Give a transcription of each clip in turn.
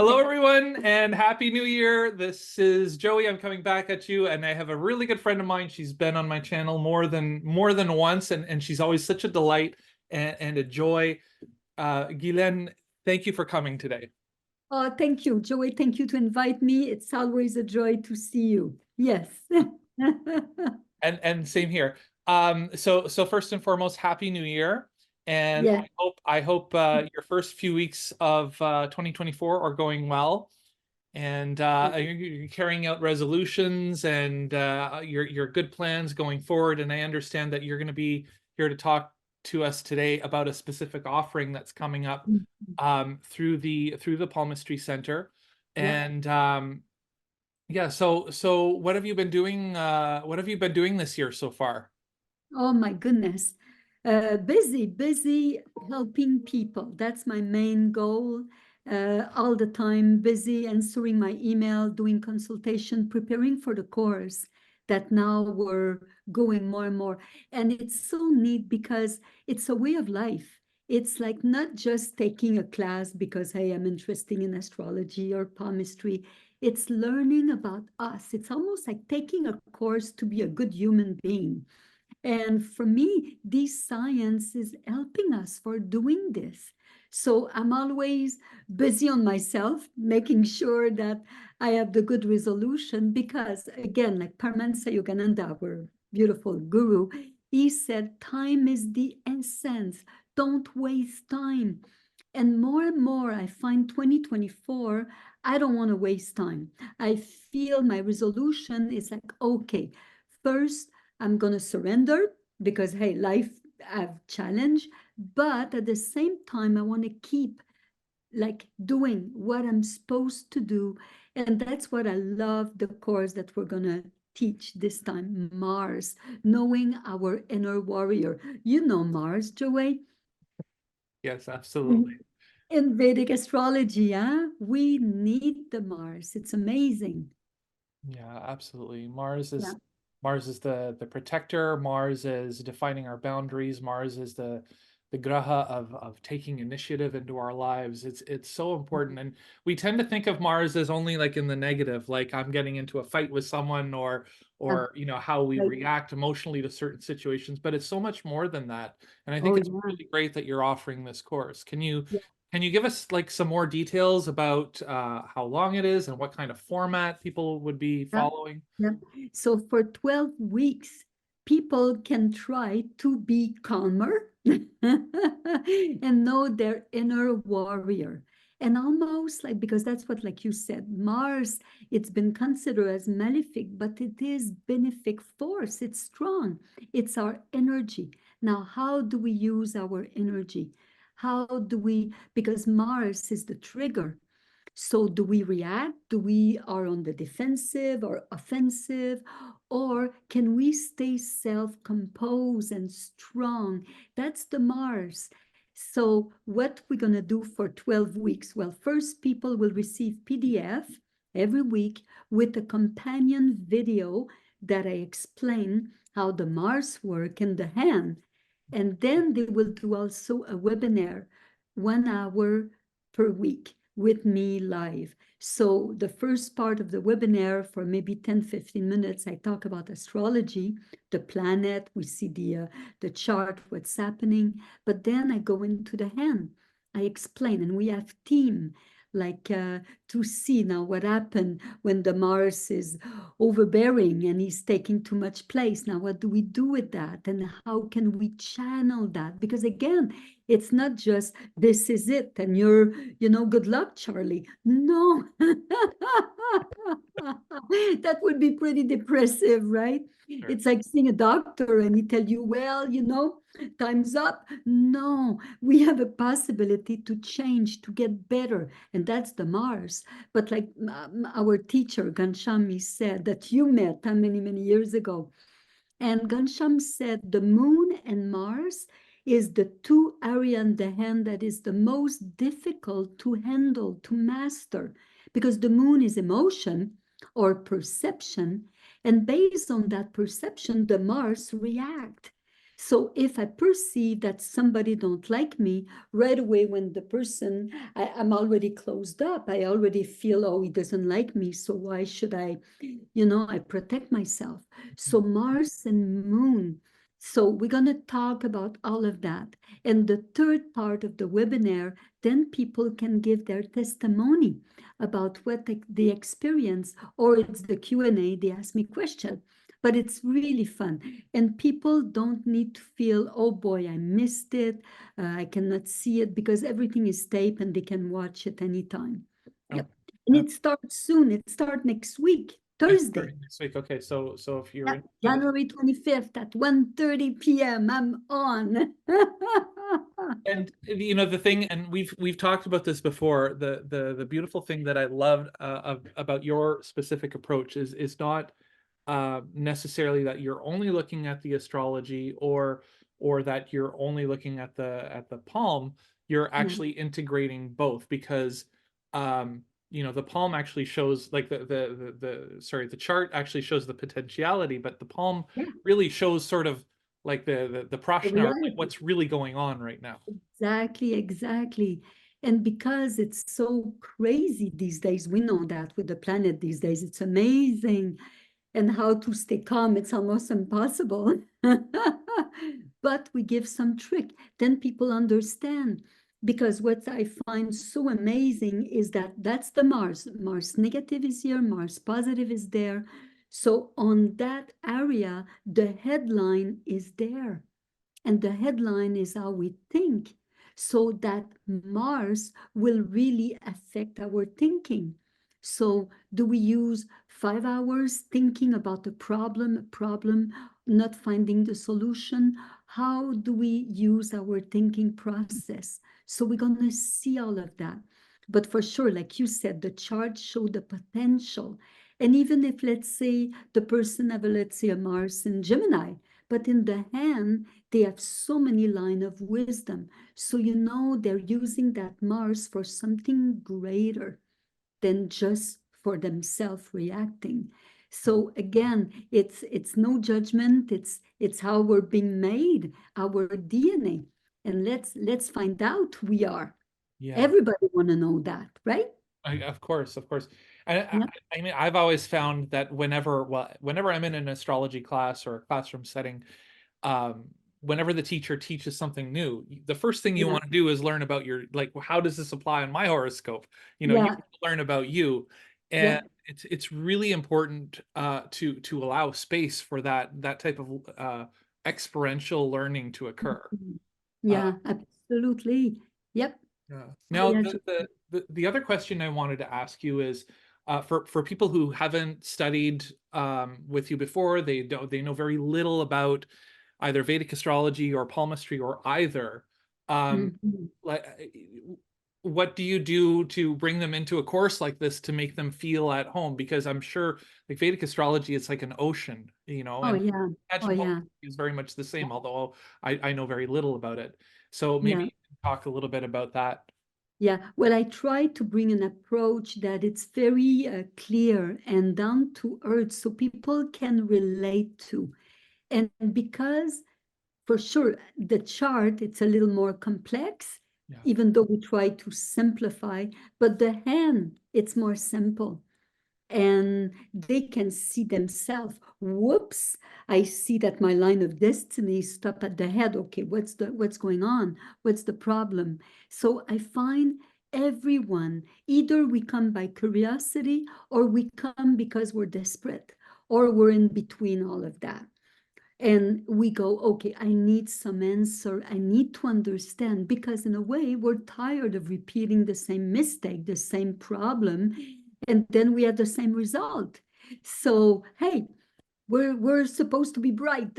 Hello, everyone, and Happy New Year. This is Joey. I'm coming back at you, and I have a really good friend of mine. She's been on my channel more than once, and she's always such a delight and a joy. Guylaine, thank you for coming today. Oh, thank you, Joey. Thank you to invite me. It's always a joy to see you. Yes. And same here. So first and foremost, Happy New Year. And Yeah. I hope your first few weeks of 2024 are going well. And you're carrying out resolutions and your good plans going forward. And I understand that you're going to be here to talk to us today about a specific offering that's coming up through the Palmistry Center. And yeah, so what have you been doing? What have you been doing this year so far? Oh my goodness. Busy helping people. That's my main goal. All the time, busy answering my email, doing consultation, preparing for the course that now we're going more and more. And it's so neat because it's a way of life. It's like not just taking a class because, hey, I'm interested in astrology or palmistry. It's learning about us. It's almost like taking a course to be a good human being. And for me, this science is helping us for doing this. So I'm always busy on myself, making sure that I have the good resolution because, again, like Paramahansa Yogananda, our beautiful guru, he said, time is the essence. Don't waste time. And more, I find 2024, I don't want to waste time. I feel my resolution is like, okay, first, I'm going to surrender because, hey, life have challenge. But at the same time, I want to keep like doing what I'm supposed to do. And that's what I love the course that we're going to teach this time, Mars, knowing our inner warrior. You know Mars, Joey? Yes, absolutely. In Vedic astrology, we need the Mars. It's amazing. Yeah, absolutely. Mars Yeah. is the protector. Mars is defining our boundaries. Mars is the graha of taking initiative into our lives. It's so important. And we tend to think of Mars as only like in the negative, like I'm getting into a fight with someone Yeah. or how we Right. react emotionally to certain situations, but it's so much more than that. And I think Oh, it's yeah. really great that you're offering this course. Yeah. Can you give us like some more details about how long it is and what kind of format people would be Yeah. following? Yeah. So for 12 weeks, people can try to be calmer and know their inner warrior. And almost like, because that's what, like you said, Mars, it's been considered as malefic, but it is benefic force. It's strong. It's our energy. Now, how do we use our energy? How do we, because Mars is the trigger. So do we react? Do we are on the defensive or offensive? Or can we stay self-composed and strong? That's the Mars. So what we're going to do for 12 weeks? Well, first people will receive PDF every week with a companion video that I explain how the Mars work in the hand. And then they will do also a webinar, 1 hour per week with me live. So the first part of the webinar for maybe 10-15 minutes, I talk about astrology, the planet, we see the chart, what's happening, but then I go into the hand. I explain, and we have team like to see now what happened when the Mars is overbearing and he's taking too much place. Now, what do we do with that? And how can we channel that? Because again, it's not just this is it and you're, good luck, Charlie. No, that would be pretty depressive, right? Sure. It's like seeing a doctor and he tell you, well, time's up. No, we have a possibility to change, to get better. And that's the Mars. But like our teacher, Ganshami, said that you met how many years ago. And Gansham said the moon and Mars is the two area in the hand that is the most difficult to handle, to master, because the moon is emotion or perception. And based on that perception, the Mars react. So if I perceive that somebody don't like me, right away when the person, I'm already closed up. I already feel, oh, he doesn't like me. So why should I, I protect myself. So Mars and Moon. So we're going to talk about all of that. And the third part of the webinar, then people can give their testimony about what they experience, or it's the Q&A, they ask me questions. But it's really fun. And people don't need to feel, oh boy, I missed it. I cannot see it, because everything is taped and they can watch it anytime. Oh, Yep. And uh, it starts soon. It starts next week, Thursday. next week. Okay, so if you're Yeah, interested in, January 25th at 1:30 p.m. I'm on. and the thing, and we've talked about this before, the beautiful thing that I loved about your specific approach is not necessarily that you're only looking at the astrology, or that you're only looking at the palm. You're Yeah, actually integrating both, because the palm actually shows, like, the chart actually shows the potentiality, but the palm yeah, really shows sort of like the the prashna, like reality. what's really going on right now. Exactly, exactly. And because it's so crazy these days, we know that with the planet these days, it's amazing. And how to stay calm, it's almost impossible. But we give some trick, then people understand. Because what I find so amazing is that that's the Mars. Mars negative is here, Mars positive is there. So on that area, the headline is there. And the headline is how we think. So that Mars will really affect our thinking. So do we use 5 hours thinking about a problem, not finding the solution? How do we use our thinking process? So we're going to see all of that. But for sure, like you said, the chart show the potential. And even if, let's say, the person have, let's say, a Mars in Gemini, but in the hand, they have so many line of wisdom. So, they're using that Mars for something greater than just for themselves reacting. So again, it's no judgment. It's how we're being made, our DNA. And let's find out who we are. Yeah. Everybody want to know that, right? Of course, of course. I, Yeah. I mean, I've always found that whenever I'm in an astrology class or a classroom setting, um, whenever the teacher teaches something new, the first thing you Yeah. want to do is learn about like, how does this apply in my horoscope? You Yeah. learn about you, Yeah. and it's really important to allow space for that type of experiential learning to occur. Uh, Yeah, absolutely. Yep. Yeah. Oh, Now, yeah. the other question I wanted to ask you is, for people who haven't studied with you before, they know very little about either Vedic astrology or palmistry or either. Mhm. Like, what do you do to bring them into a course like this to make them feel at home? Because I'm sure, like, Vedic astrology, it's like an ocean, Oh, and yeah. I Oh, imagine yeah. palmistry is very much the same, although I know very little about it. So maybe Yeah. you can talk a little bit about that. Yeah. Well, I try to bring an approach that it's very clear and down to earth so people can relate to. And because for sure, the chart, it's a little more complex, Yeah. even though we try to simplify, but the hand, it's more simple. And they can see themselves. Whoops, I see that my line of destiny stop at the head. Okay, what's going on? What's the problem? So I find everyone, either we come by curiosity or we come because we're desperate or we're in between all of that. And we go, okay, I need some answer. I need to understand, because in a way, we're tired of repeating the same mistake, the same problem, and then we have the same result. So, hey, we're supposed to be bright.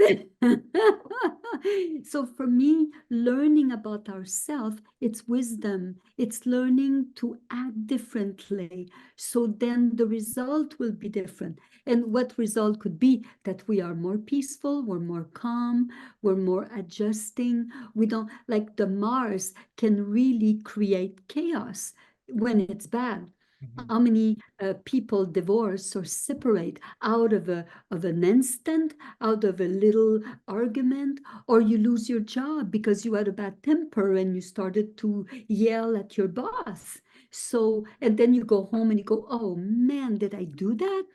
So for me, learning about ourselves, it's wisdom. It's learning to act differently. So then the result will be different. And what result could be that we are more peaceful, we're more calm, we're more adjusting. We don't, like the Mars can really create chaos when it's bad. Mhm. How many people divorce or separate out of an instant, out of a little argument, or you lose your job because you had a bad temper and you started to yell at your boss. So, and then you go home and you go, oh man, did I do that?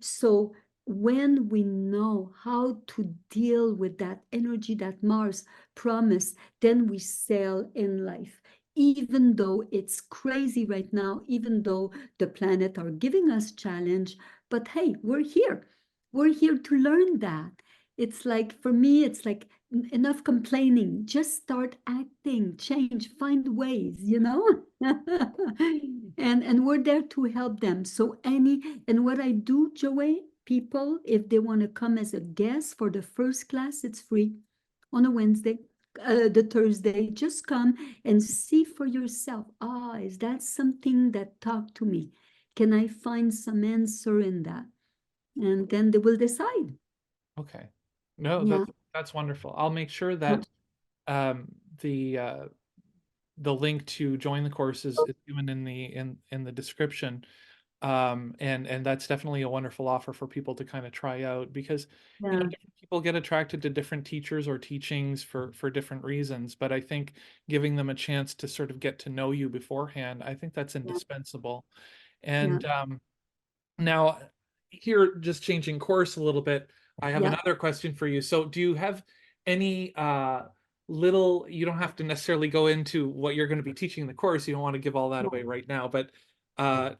So when we know how to deal with that energy that Mars promised, then we sail in life. Even though it's crazy right now, even though the planet are giving us challenge, but hey, we're here. We're here to learn that. It's like, for me, it's like enough complaining. Just start acting, change, find ways, you know? And we're there to help them. So and what I do, Joey, people, if they want to come as a guest for the first class, it's free on a Wednesday, the Thursday. Just come and see for yourself. Ah, is that something that talked to me? Can I find some answer in that? And then they will decide. Okay. No, Yeah, that's wonderful. I'll make sure yeah, that um, the uh, the link to join the course is given in the description. And that's definitely a wonderful offer for people to kind of try out because, yeah, different people get attracted to different teachers or teachings for different reasons. But I think giving them a chance to sort of get to know you beforehand, I think that's yeah, indispensable. yeah, And now, here, just changing course a little bit, I have yeah, another question for you. So, do you have any little, you don't have to necessarily go into what you're going to be teaching in the course, you don't want to give all that yeah, away right now, but uh,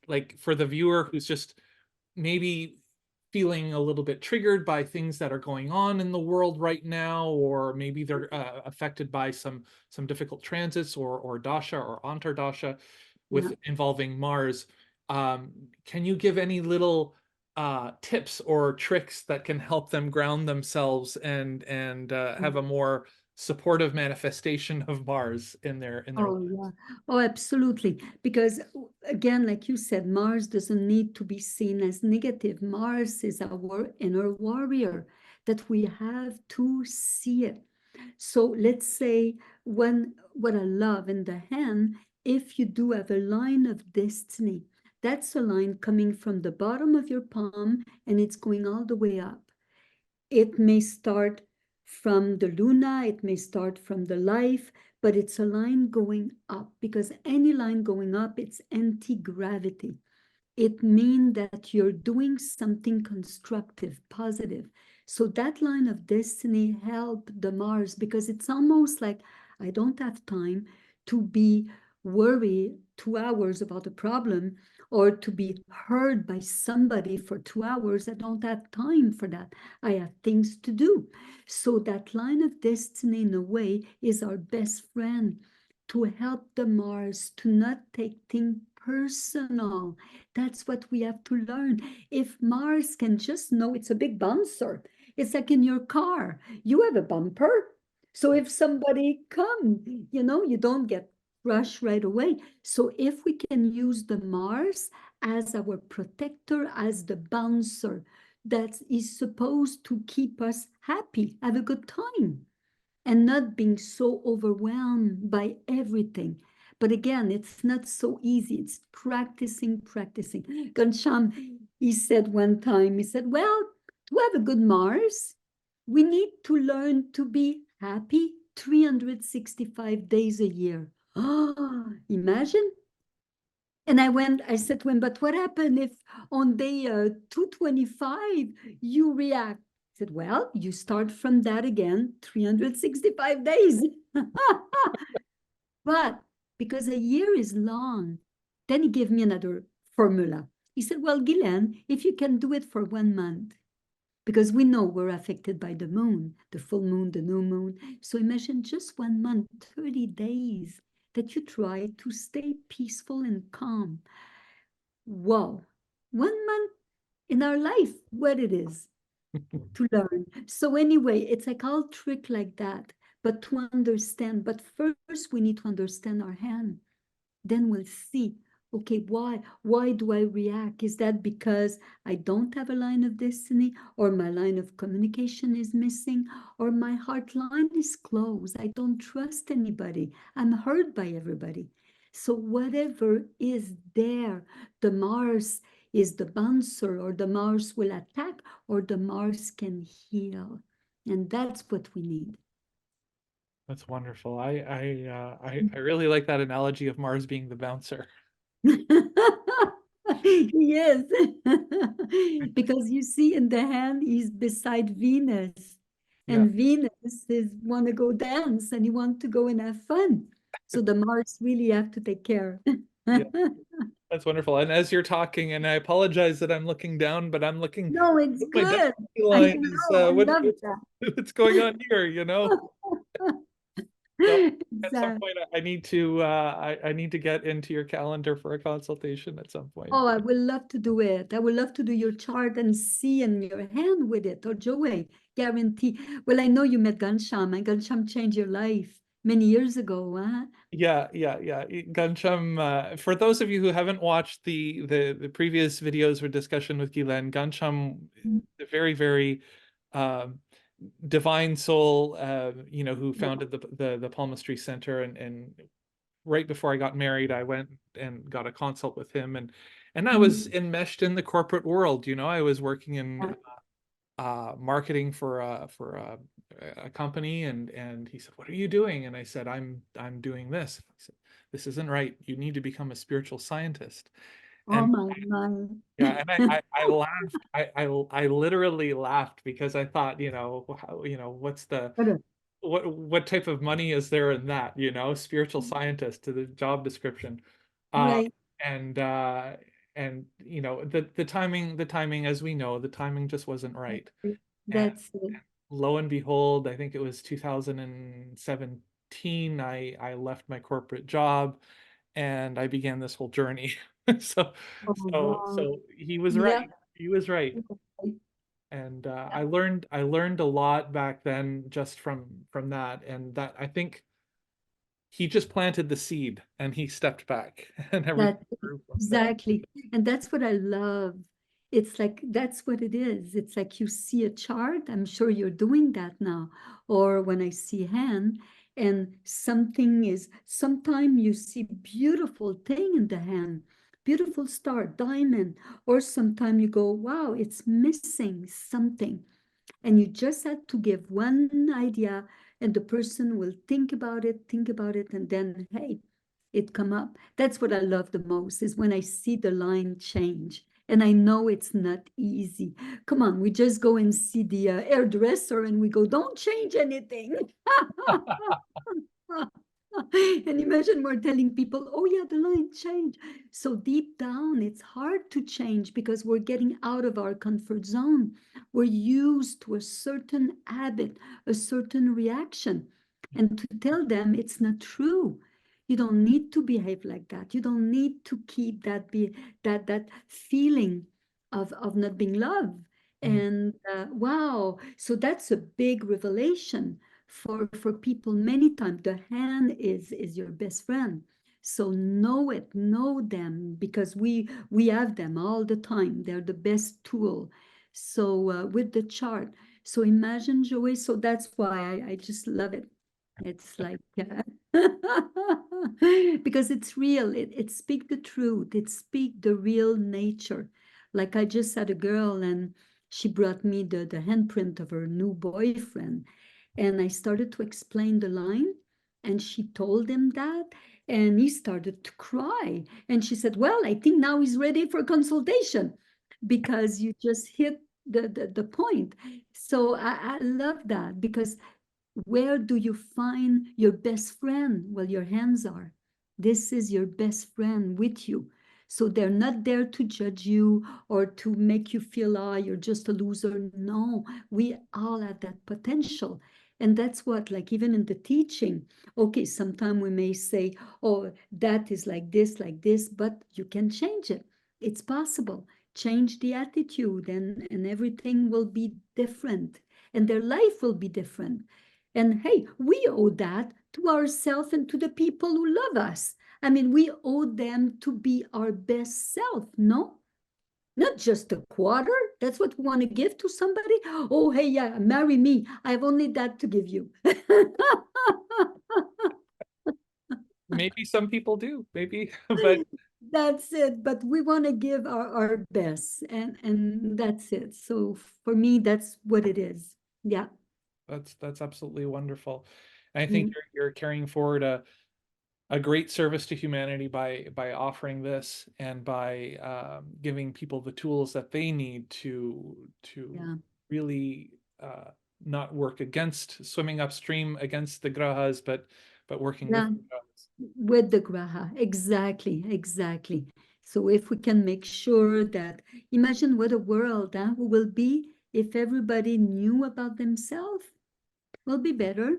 like for the viewer who's just maybe feeling a little bit triggered by things that are going on in the world right now, or maybe they're affected by some difficult transits or dasha or antardasha yeah. with involving Mars. Can you give any little tips or tricks that can help them ground themselves and have a more supportive manifestation of Mars in their Oh, lives? yeah. Oh, absolutely. Because again, like you said, Mars doesn't need to be seen as negative. Mars is our inner warrior that we have to see it. So let's say what I love in the hand, if you do have a line of destiny, that's a line coming from the bottom of your palm and it's going all the way up. It may start from the Luna, it may start from the life, but it's a line going up because any line going up, it's anti-gravity. It means that you're doing something constructive, positive. So that line of destiny helped the Mars because it's almost like I don't have time to be worried 2 hours about a problem or to be heard by somebody for 2 hours. I don't have time for that. I have things to do. So that line of destiny, in a way, is our best friend to help the Mars to not take things personal. That's what we have to learn. If Mars can just know it's a big bouncer, it's like in your car, you have a bumper. So if somebody come, you don't get crushed right away. So if we can use the Mars as our protector, as the bouncer that is supposed to keep us happy, have a good time and not being so overwhelmed by everything. But again, it's not so easy. It's practicing, practicing. Gansham, he said one time, he said, well, to have a good Mars, we need to learn to be happy 365 days a year. Oh, imagine. And I said to him, but what happened if on day 225 you react? I said, well, you start from that again, 365 days. But because a year is long, then he gave me another formula. He said, well, Guylaine, if you can do it for 1 month, because we know we're affected by the moon, the full moon, the new moon. So imagine just 1 month, 30 days that you try to stay peaceful and calm. Wow, 1 month in our life, what it is to learn. So anyway, it's like all trick like that, but to understand. But first we need to understand our hand. Then we'll see, okay, why do I react? Is that because I don't have a line of destiny, or my line of communication is missing, or my heart line is closed? I don't trust anybody. I'm hurt by everybody. So whatever is there, the Mars is the bouncer, or the Mars will attack, or the Mars can heal. And that's what we need. That's wonderful. I really like that analogy of Mars being the bouncer. Yes, because you see in the hand, he's beside Venus, Yeah, and Venus is want to go dance and he want to go and have fun. So the Mars really have to take care. yeah, that's wonderful. And as you're talking, and I apologize that I'm looking down, but I'm looking, No, it's my destiny good. I line is know, I love that. what's going on here, you know? So at some Exactly. point I need to I need to get into your calendar for a consultation at some point. Oh, I would love to do it. I would love to do your chart and see in your hand with it. Or Joey, guarantee. Well, I know you met Gansham, and Gansham changed your life many years ago, huh? Yeah. Gancham, for those of you who haven't watched the previous videos or discussion with Guylaine, Gancham, a very, very um, divine soul, you know, who founded the Palmistry Center, and right before I got married, I went and got a consult with him, and I was enmeshed in the corporate world. You know, I was working in marketing for a company, and he said, "What are you doing?" And I said, I'm doing this." He said, "This isn't right. You need to become a spiritual scientist." Oh And my. yeah, and I laughed. I literally laughed because I thought, you know, you know, what's the what type of money is there in that, you know, spiritual scientist to the job description. Uh Right. and and you know, the timing, as we know, the timing just wasn't right. And That's it. lo and behold, I think it was 2017, I left my corporate job and I began this whole journey. So Oh, wow. so he was Yeah. right. He was right. And I learned a lot back then just from that, and that I think he just planted the seed and he stepped back and everything That grew from there. exactly. And that's what I love. It's like that's what it is. It's like you see a chart. I'm sure you're doing that now. Or when I see hand and something is, sometime you see beautiful thing in the hand, beautiful star, diamond, or sometime you go, wow, it's missing something. And you just had to give one idea and the person will think about it, and then, hey, it come up. That's what I love the most is when I see the line change. And I know it's not easy. Come on, we just go and see the hairdresser and we go, don't change anything. And imagine we're telling people, oh yeah, the line changed. So deep down, it's hard to change because we're getting out of our comfort zone. We're used to a certain habit, a certain reaction. And to tell them it's not true. You don't need to behave like that. You don't need to keep that feeling of not being loved. Mm. And wow, so that's a big revelation for people many times. The hand is your best friend, so know it, know them, because we have them all the time. They're the best tool. So with the chart, so imagine, Joey, so that's why I just love it. It's like because it's real. It speak the truth. It speak the real nature. Like I just had a girl and she brought me the handprint of her new boyfriend, and I started to explain the line, and she told him that, and he started to cry. And she said, well, I think now he's ready for consultation because you just hit the point. So I love that because where do you find your best friend? Well, your hands are. This is your best friend with you. So they're not there to judge you or to make you feel, ah, you're just a loser. No, we all have that potential. And that's what, like, even in the teaching, okay, sometimes we may say, oh, that is like this, but you can change it. It's possible. Change the attitude, and everything will be different, and their life will be different. And hey, we owe that to ourselves and to the people who love us. I mean, we owe them to be our best self, no? Not just a quarter. That's what we want to give to somebody. Oh, hey, yeah, marry me. I have only that to give you. maybe some people do, maybe, but That's it. But we want to give our best, and that's it. So for me, that's what it is. Yeah. that's absolutely wonderful. And I think Mm, you're carrying forward a great service to humanity by offering this and by giving people the tools that they need to yeah. really not work against swimming upstream against the grahas, but working with Yeah. the grahas. With the graha. Exactly. Exactly. So if we can make sure that, imagine what a world will be if everybody knew about themselves, will be better.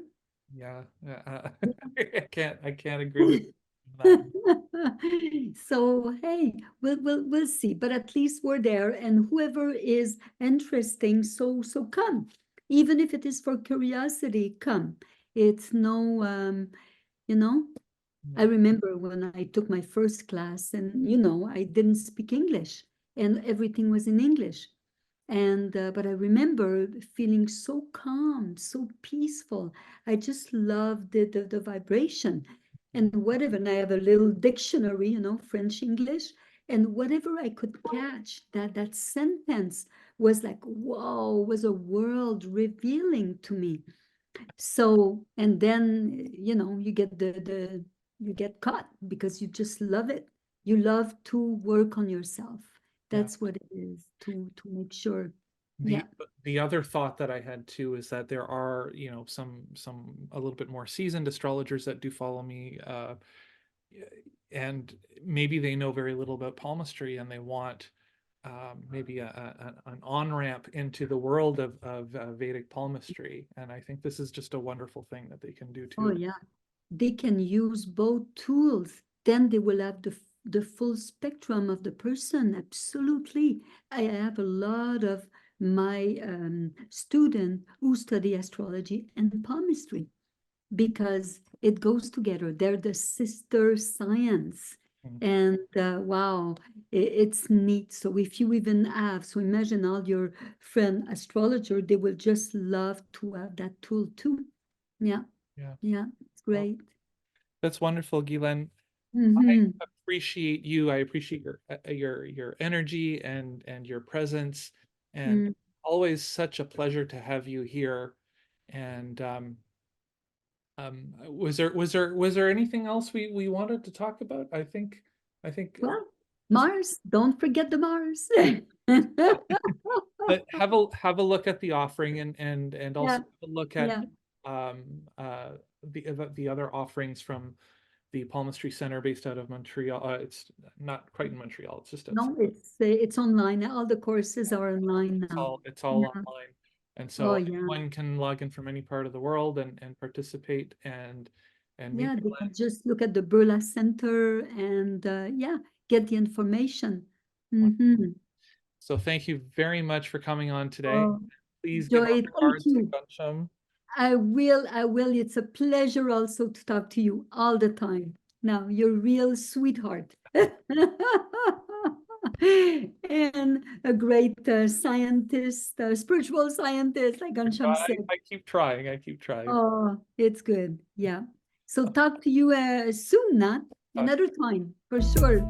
Yeah, I can't agree with you on that. So hey, we'll see. But at least we're there, and whoever is interesting, so come. Even if it is for curiosity, come. It's no you know, I Yeah, remember when I took my first class, and I didn't speak English, and everything was in English. And but I remember feeling so calm, so peaceful. I just loved the vibration and whatever. And I have a little dictionary, French English, and whatever I could catch, that sentence was like, wow, was a world revealing to me. So, and then, you get you get caught because you just love it. You love to work on yourself. yeah. That's what it is, to make sure. The Yeah. the other thought that I had too is that there are, some a little bit more seasoned astrologers that do follow me, and maybe they know very little about palmistry and they want maybe an on-ramp into the world of Vedic palmistry. And I think this is just a wonderful thing that they can do Oh, too. yeah. They can use both tools. Then they will have the full spectrum of the person. Absolutely. I have a lot of my students who study astrology and palmistry, because it goes together. They're the sister science. Mm. And wow, it's neat. So if you even have, so imagine all your friend astrologer, they will just love to have that tool too. Yeah, Yeah. yeah, it's Well, great. that's wonderful, Guylaine. I Mm-hmm. appreciate you. I appreciate your energy and your presence, and Mm. always such a pleasure to have you here. And was there anything else we wanted to talk about? I think Well, this, Mars, don't forget the Mars. but have a look at the offering and Yeah, also have a look at yeah. um the other offerings from the Palmistry Center based out of Montreal. It's not quite in Montreal. It's just outside. No, it's online. All the courses are online It's now. all Yeah. online, and Oh, so yeah. anyone can log in from any part of the world and participate and meet Yeah, they Guylaine. can just look at the Birla Center and yeah, get the information. Mm-hmm. So thank you very much for coming on today. Oh, Please give our Joy, thank regards to you. Gunsham. I will, I will. It's a pleasure also to talk to you all the time. Now, you're a real sweetheart. And a great scientist, spiritual scientist, like Gansham I, said. I keep trying. I keep trying. Oh, it's good. Yeah. So talk to you soon, not Uh, another time for sure.